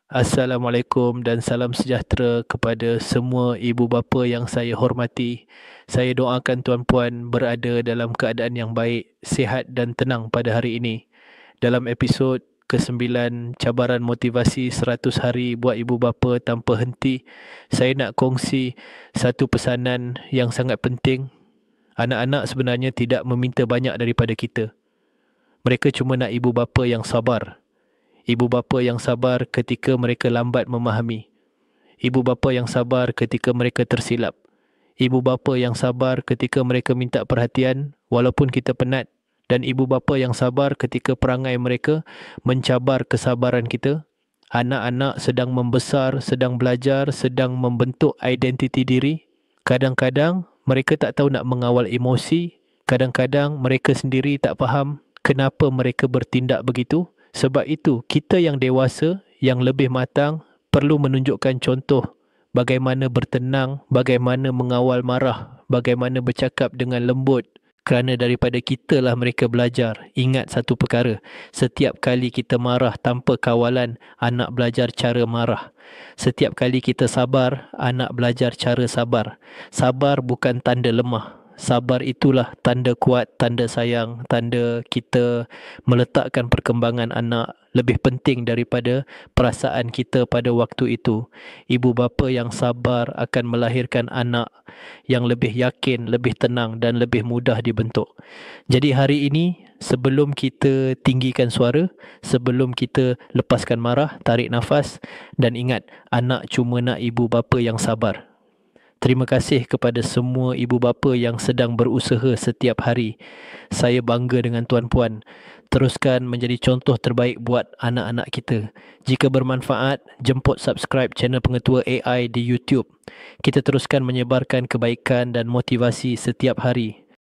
Assalamualaikum dan salam sejahtera kepada semua ibu bapa yang saya hormati. Saya doakan tuan-puan berada dalam keadaan yang baik, sihat dan tenang pada hari ini. Dalam episod ke-9 cabaran motivasi 100 hari buat ibu bapa tanpa henti, saya nak kongsi satu pesanan yang sangat penting. Anak-anak sebenarnya tidak meminta banyak daripada kita. Mereka cuma nak ibu bapa yang sabar. Ibu bapa yang sabar ketika mereka lambat memahami. Ibu bapa yang sabar ketika mereka tersilap. Ibu bapa yang sabar ketika mereka minta perhatian walaupun kita penat. Dan ibu bapa yang sabar ketika perangai mereka mencabar kesabaran kita. Anak-anak sedang membesar, sedang belajar, sedang membentuk identiti diri. Kadang-kadang mereka tak tahu nak mengawal emosi. Kadang-kadang mereka sendiri tak faham kenapa mereka bertindak begitu. Sebab itu, kita yang dewasa, yang lebih matang, perlu menunjukkan contoh bagaimana bertenang, bagaimana mengawal marah, bagaimana bercakap dengan lembut. Kerana daripada kitalah mereka belajar. Ingat satu perkara, setiap kali kita marah tanpa kawalan, anak belajar cara marah. Setiap kali kita sabar, anak belajar cara sabar. Sabar bukan tanda lemah. Sabar itulah tanda kuat, tanda sayang, tanda kita meletakkan perkembangan anak lebih penting daripada perasaan kita pada waktu itu. Ibu bapa yang sabar akan melahirkan anak yang lebih yakin, lebih tenang dan lebih mudah dibentuk. Jadi hari ini, sebelum kita tinggikan suara, sebelum kita lepaskan marah, tarik nafas dan ingat, anak cuma nak ibu bapa yang sabar. Terima kasih kepada semua ibu bapa yang sedang berusaha setiap hari. Saya bangga dengan tuan-puan. Teruskan menjadi contoh terbaik buat anak-anak kita. Jika bermanfaat, jemput subscribe channel Pengetua AI di YouTube. Kita teruskan menyebarkan kebaikan dan motivasi setiap hari.